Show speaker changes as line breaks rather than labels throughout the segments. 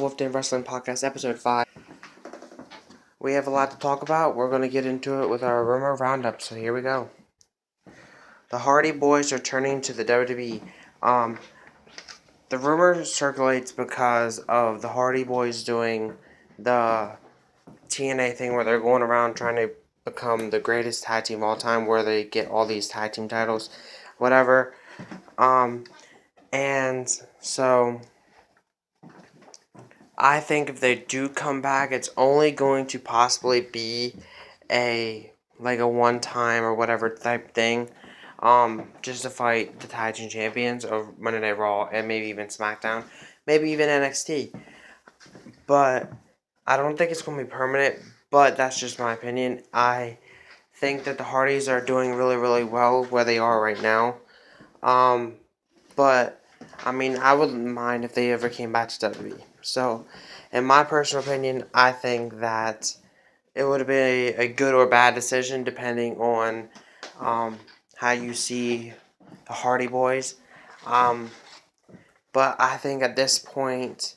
Wolfden Wrestling Podcast, Episode 5. We have a lot to talk about. We're going to get into it with our rumor roundup, so here we go. The Hardy Boys are turning to the WWE. The rumor circulates because of the Hardy Boys doing the TNA thing where they're going around trying to become the greatest tag team of all time, where they get all these tag team titles, whatever. And so I think if they do come back, it's only going to possibly be a one-time or whatever type thing, just to fight the tag team champions of Monday Night Raw and maybe even SmackDown, maybe even NXT. But I don't think it's going to be permanent. But that's just my opinion. I think that the Hardys are doing really, really well where they are right now. But I wouldn't mind if they ever came back to WWE. So, in my personal opinion, I think that it would have been a good or bad decision depending on how you see the Hardy Boys. But I think at this point,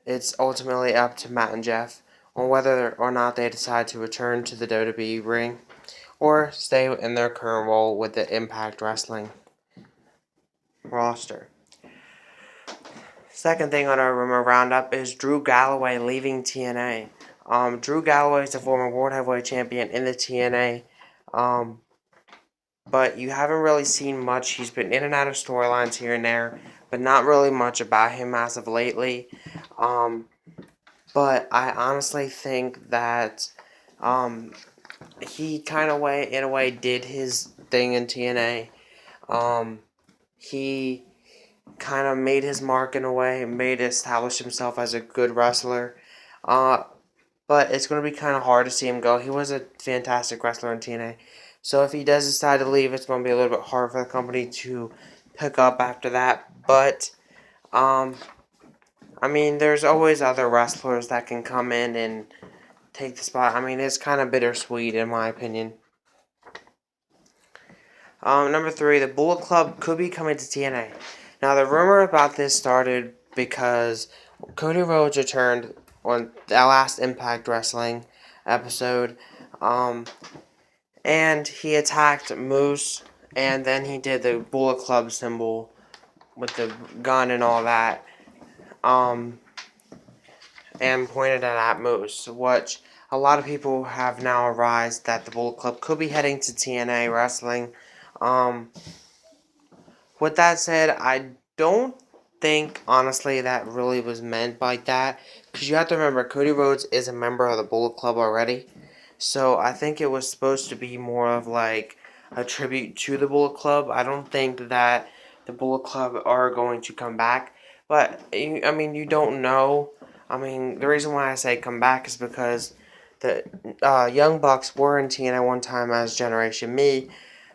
it's ultimately up to Matt and Jeff on whether or not they decide to return to the WWE ring or stay in their current role with the Impact Wrestling roster. Second thing on our rumor roundup is Drew Galloway leaving TNA. Drew Galloway is the former World Heavyweight Champion in the TNA, but you haven't really seen much. He's been in and out of storylines here and there, but not really much about him as of lately. But I honestly think that he in a way, did his thing in TNA. He kind of made his mark in a way, establish himself as a good wrestler. But it's going to be kind of hard to see him go. He was a fantastic wrestler in TNA. So if he does decide to leave, it's going to be a little bit hard for the company to pick up after that. But, there's always other wrestlers that can come in and take the spot. It's kind of bittersweet in my opinion. Number 3, the Bullet Club could be coming to TNA. Now, the rumor about this started because Cody Rhodes returned on the last Impact Wrestling episode, and he attacked Moose, and then he did the Bullet Club symbol with the gun and all that, and pointed it at Moose, which a lot of people have now arised that the Bullet Club could be heading to TNA Wrestling. With that said, I don't think, honestly, that really was meant like that. Because you have to remember, Cody Rhodes is a member of the Bullet Club already. So I think it was supposed to be more of like a tribute to the Bullet Club. I don't think that the Bullet Club are going to come back. But, you don't know. The reason why I say come back is because the Young Bucks were in TNA one time as Generation Me.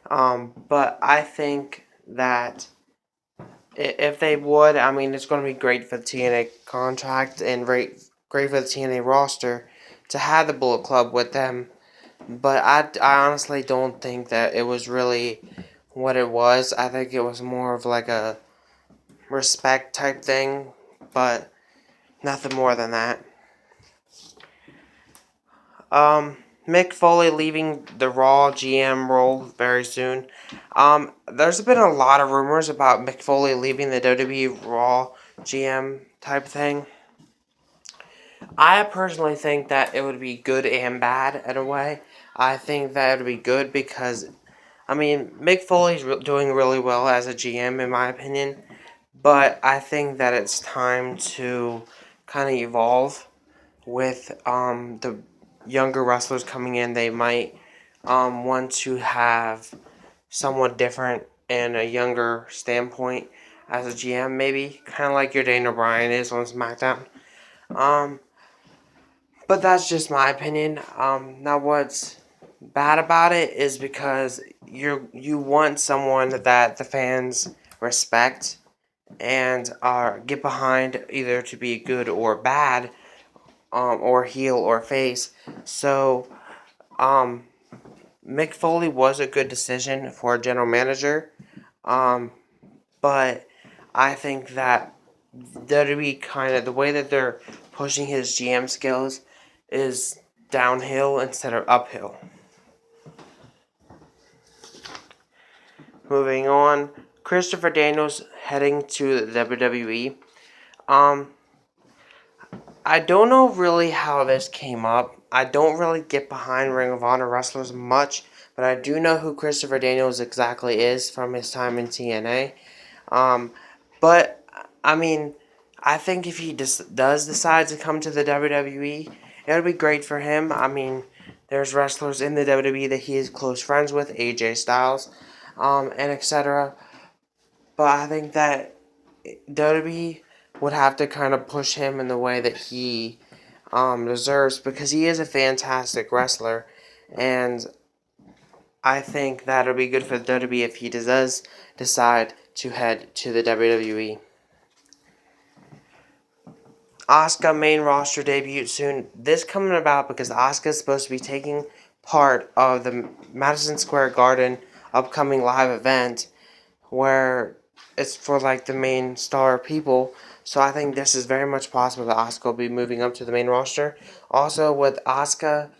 But I think that if they would, it's going to be great for the TNA contract and great for the TNA roster to have the Bullet Club with them. But I honestly don't think that it was really what it was. I think it was more of like a respect type thing, but nothing more than that. Mick Foley leaving the Raw GM role very soon. There's been a lot of rumors about Mick Foley leaving the WWE Raw GM type thing. I personally think that it would be good and bad in a way. I think that it would be good because, Mick Foley's doing really well as a GM in my opinion. But I think that it's time to kind of evolve with the younger wrestlers coming in. They might want to have somewhat different and a younger standpoint as a GM, maybe kind of like your Daniel Bryan is on SmackDown. But that's just my opinion. Now, what's bad about it is because you want someone that the fans respect and get behind, either to be good or bad, or heel or face. So, Mick Foley was a good decision for a general manager, but I think that WWE the way that they're pushing his GM skills is downhill instead of uphill. Moving on, Christopher Daniels heading to the WWE. I don't know really how this came up. I don't really get behind Ring of Honor wrestlers much, but I do know who Christopher Daniels exactly is from his time in TNA. But I mean, I think if he does decide to come to the WWE, it would be great for him. I mean, there's wrestlers in the WWE that he is close friends with, AJ Styles, and etc. But I think that WWE would have to kind of push him in the way that he deserves, because he is a fantastic wrestler, and I think that it'll be good for the WWE if he does decide to head to the WWE. Asuka main roster debut soon. This coming about because Asuka is supposed to be taking part of the Madison Square Garden upcoming live event, where it's for like the main star people. So I think this is very much possible that Asuka will be moving up to the main roster. Also with Asuka,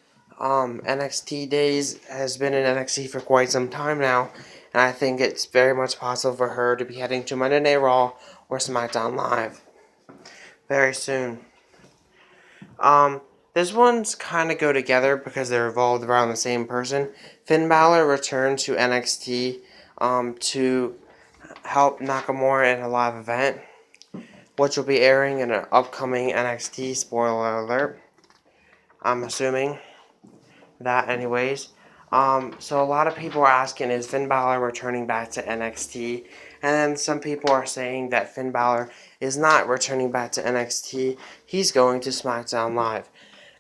NXT days has been in NXT for quite some time now, and I think it's very much possible for her to be heading to Monday Night Raw or SmackDown Live very soon. This one's kind of go together because they're revolved around the same person. Finn Balor returned to NXT to help Nakamura in a live event, which will be airing in an upcoming NXT. Spoiler alert. I'm assuming that anyways. So a lot of people are asking, is Finn Balor returning back to NXT? And then some people are saying that Finn Balor is not returning back to NXT. He's going to SmackDown Live.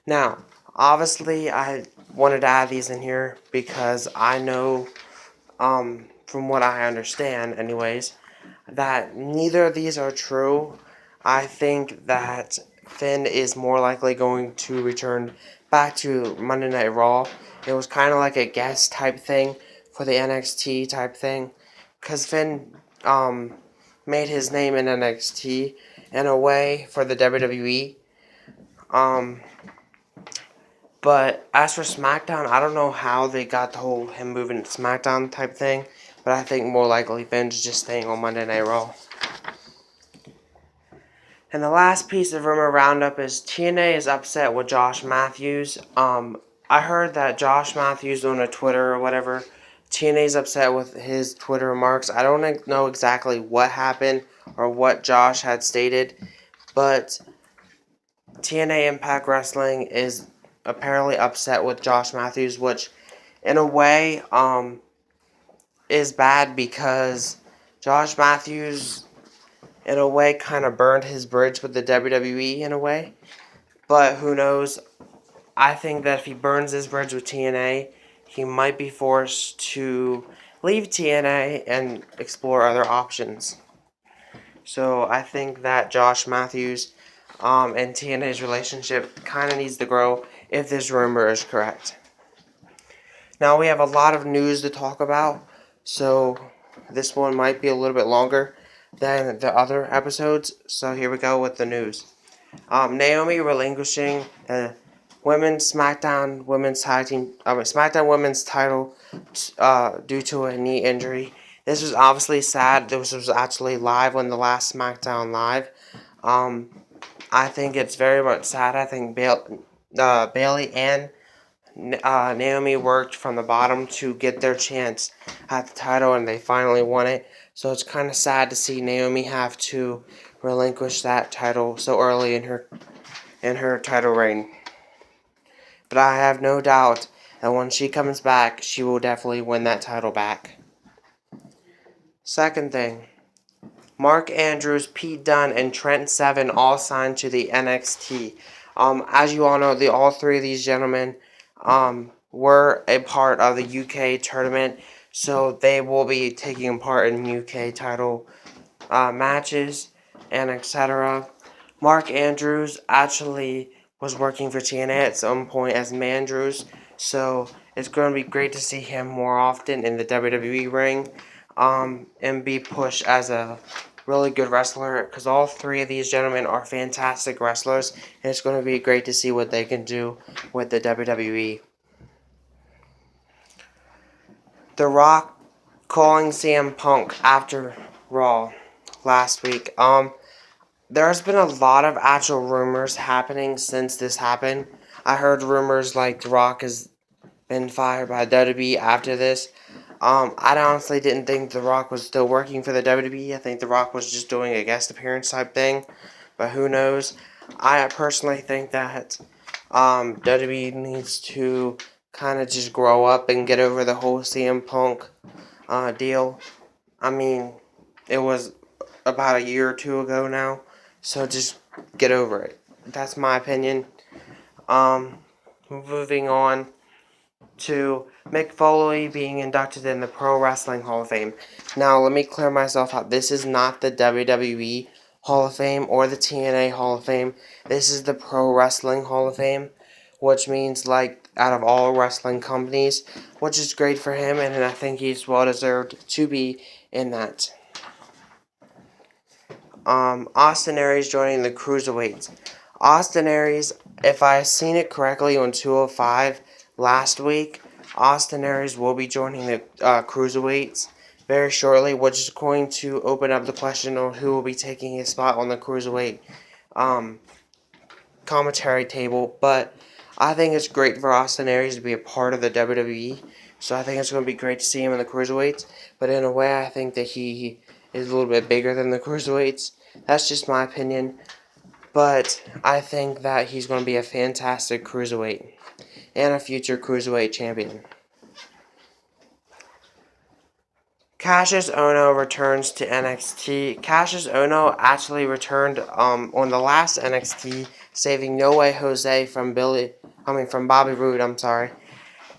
Now, obviously, I wanted to add these in here because I know, from what I understand anyways, that neither of these are true. I think that Finn is more likely going to return back to Monday Night Raw. It was kind of like a guest type thing for the NXT type thing, because Finn made his name in NXT in a way for the WWE. But as for SmackDown, I don't know how they got the whole him moving to SmackDown type thing, but I think more likely Finn's just staying on Monday Night Raw. And the last piece of rumor roundup is TNA is upset with Josh Matthews. I heard that Josh Matthews on a Twitter or whatever, TNA's upset with his Twitter remarks. I don't know exactly what happened or what Josh had stated, but TNA Impact Wrestling is apparently upset with Josh Matthews, which in a way is bad because Josh Matthews in a way kind of burned his bridge with the WWE in a way. But who knows? I think that if he burns his bridge with TNA, he might be forced to leave TNA and explore other options. So I think that Josh Matthews and TNA's relationship kind of needs to grow if this rumor is correct. Now we have a lot of news to talk about, so this one might be a little bit longer than the other episodes. So here we go with the news. Naomi relinquishing the women's SmackDown women's tag team, SmackDown women's title due to a knee injury. This was obviously sad. This was actually live on the last SmackDown Live. I think it's very much sad. I think Bayley and Naomi worked from the bottom to get their chance at the title, and they finally won it. So it's kind of sad to see Naomi have to relinquish that title so early in her title reign. But I have no doubt that when she comes back, she will definitely win that title back. Second thing, Mark Andrews, Pete Dunne, and Trent Seven all signed to the NXT. As you all know, all three of these gentlemen were a part of the UK tournament, so they will be taking part in UK title matches and etc. Mark Andrews actually was working for TNA at some point as Mandrews, so it's going to be great to see him more often in the WWE ring and be pushed as a really good wrestler, because all three of these gentlemen are fantastic wrestlers, and it's going to be great to see what they can do with the WWE. The Rock calling CM Punk after Raw last week. There's been a lot of actual rumors happening since this happened. I heard rumors like The Rock has been fired by WWE after this. I honestly didn't think The Rock was still working for the WWE. I think The Rock was just doing a guest appearance type thing, but who knows? I personally think that WWE needs to kind of just grow up and get over the whole CM Punk deal. I mean, it was about a year or two ago now, so just get over it. That's my opinion. Moving on to Mick Foley being inducted in the Pro Wrestling Hall of Fame. Now, let me clear myself out. This is not the WWE Hall of Fame or the TNA Hall of Fame. This is the Pro Wrestling Hall of Fame, which means, like, out of all wrestling companies, which is great for him, and I think he's well deserved to be in that. Austin Aries joining the Cruiserweights. Austin Aries, if I seen it correctly on 205 last week, Austin Aries will be joining the Cruiserweights very shortly, which is going to open up the question of who will be taking his spot on the Cruiserweight commentary table. But I think it's great for Austin Aries to be a part of the WWE, so I think it's going to be great to see him in the Cruiserweights. But in a way, I think that he is a little bit bigger than the Cruiserweights. That's just my opinion. But I think that he's going to be a fantastic Cruiserweight and a future Cruiserweight champion. Cassius Ohno returns to NXT. Cassius Ohno actually returned on the last NXT, saving No Way Jose from Bobby Roode. I'm sorry.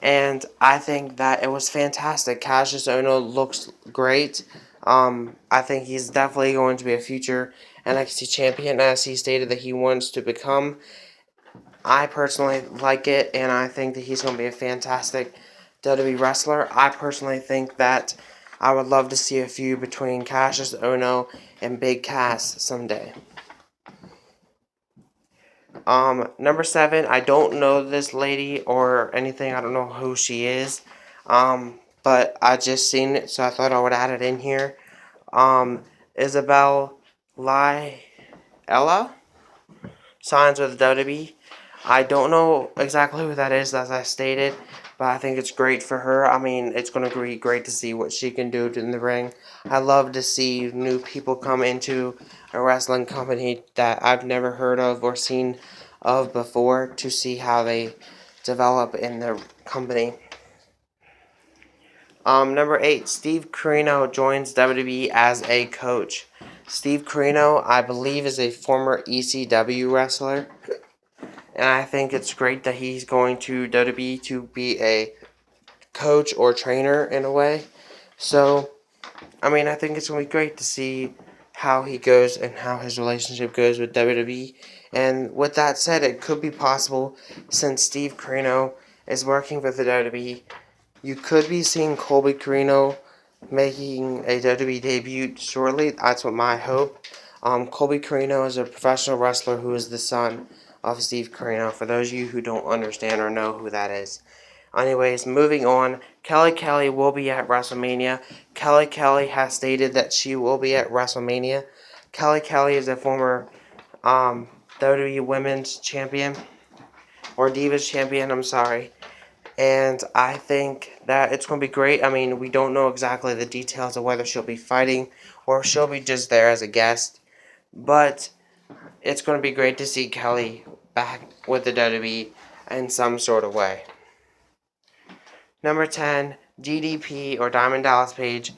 And I think that it was fantastic. Cassius Ohno looks great. I think he's definitely going to be a future NXT champion, as he stated that he wants to become. I personally like it, and I think that he's going to be a fantastic WWE wrestler. I personally think that I would love to see a feud between Cassius Ohno and Big Cass someday. Number 7, I don't know this lady or anything. I don't know who she is. But I just seen it, so I thought I would add it in here. Isabel Ella signs with WWE. I don't know exactly who that is, as I stated, but I think it's great for her. I mean, it's going to be great to see what she can do in the ring. I love to see new people come into a wrestling company that I've never heard of or seen of before, to see how they develop in their company. Number 8, Steve Corino joins WWE as a coach. Steve Corino, I believe, is a former ECW wrestler. And I think it's great that he's going to WWE to be a coach or trainer in a way. So, I mean, I think it's going to be great to see how he goes and how his relationship goes with WWE. And with that said, it could be possible, since Steve Corino is working for the WWE, you could be seeing Colby Corino making a WWE debut shortly. That's what my hope. Colby Corino is a professional wrestler who is the son of Steve Corino, for those of you who don't understand or know who that is. Anyways, moving on, Kelly Kelly will be at WrestleMania. Kelly Kelly has stated that she will be at WrestleMania. Kelly Kelly is a former WWE Women's Champion, or Divas Champion, I'm sorry. And I think that it's going to be great. I mean, we don't know exactly the details of whether she'll be fighting or she'll be just there as a guest. But it's going to be great to see Kelly back with the WWE in some sort of way. Number 10, DDP, or Diamond Dallas Page,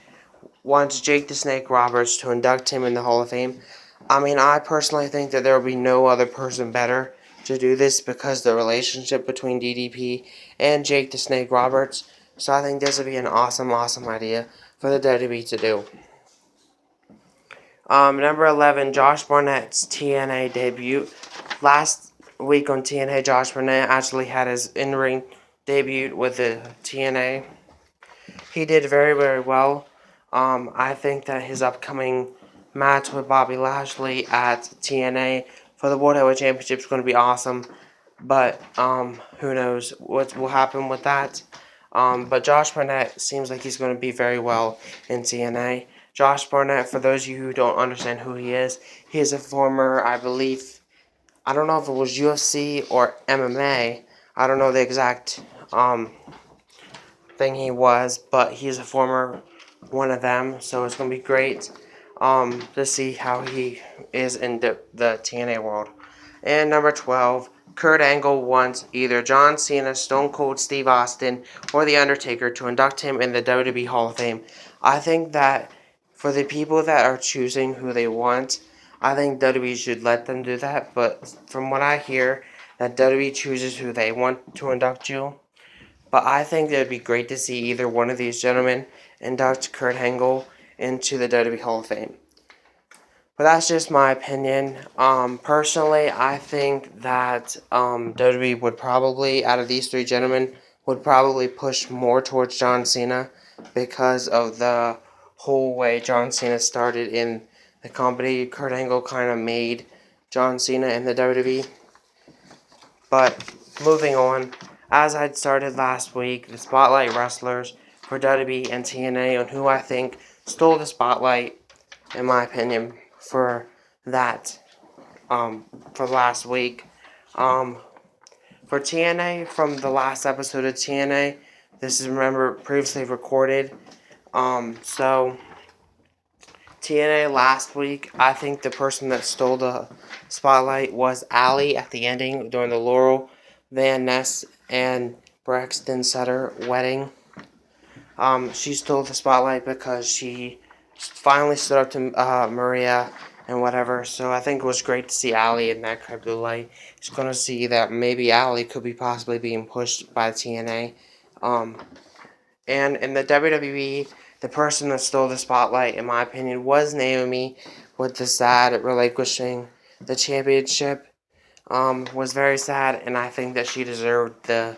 wants Jake the Snake Roberts to induct him in the Hall of Fame. I mean, I personally think that there will be no other person better to do this, because the relationship between DDP and Jake the Snake Roberts. So I think this would be an awesome idea for the WWE to do. Number 11, Josh Barnett's TNA debut. Last week on TNA, Josh Barnett actually had his in-ring debut with the TNA. He did very well. I think that his upcoming match with Bobby Lashley at TNA for the World Heavyweight Championship is going to be awesome. But who knows what will happen with that. But Josh Barnett seems like he's going to be very well in TNA. Josh Barnett, for those of you who don't understand who he is a former, I believe, I don't know if it was UFC or MMA. I don't know the exact thing he was, but he's a former one of them, so it's going to be great to see how he is in the TNA world. And number 12, Kurt Angle wants either John Cena, Stone Cold Steve Austin, or The Undertaker to induct him in the WWE Hall of Fame. I think that for the people that are choosing who they want, I think WWE should let them do that, but from what I hear, that WWE chooses who they want to induct you. But I think it would be great to see either one of these gentlemen induct Kurt Angle into the WWE Hall of Fame. But that's just my opinion. Personally, I think that WWE would probably, out of these three gentlemen, would probably push more towards John Cena because of the whole way John Cena started in the company. Kurt Angle kind of made John Cena in the WWE. But moving on, as I'd started last week, the Spotlight Wrestlers for WWE and TNA on who I think stole the spotlight, in my opinion, for that, for last week. For TNA, from the last episode of TNA, this is, remember, previously recorded. So TNA last week, I think the person that stole the spotlight was Allie at the ending during the Laurel Van Ness and Braxton Sutter wedding. She stole the spotlight because she finally stood up to Maria and whatever. So I think it was great to see Allie in that creme light. It's going to see that maybe Allie could be possibly being pushed by TNA. And in the WWE, the person that stole the spotlight, in my opinion, was Naomi, with the sad relinquishing the championship. Was very sad, and I think that she deserved the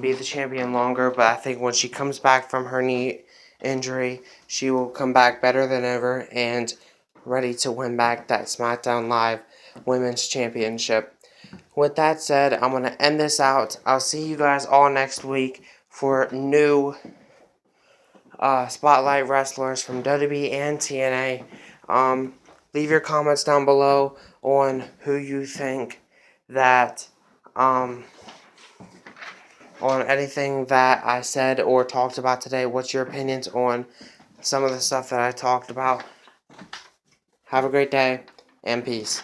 be the champion longer. But I think when she comes back from her knee injury, she will come back better than ever and ready to win back that SmackDown Live Women's Championship. With that said, I'm going to end this out. I'll see you guys all next week for new Spotlight Wrestlers from WWE and TNA. Leave your comments down below on who you think that, on anything that I said or talked about today. What's your opinions on some of the stuff that I talked about? Have a great day, and peace.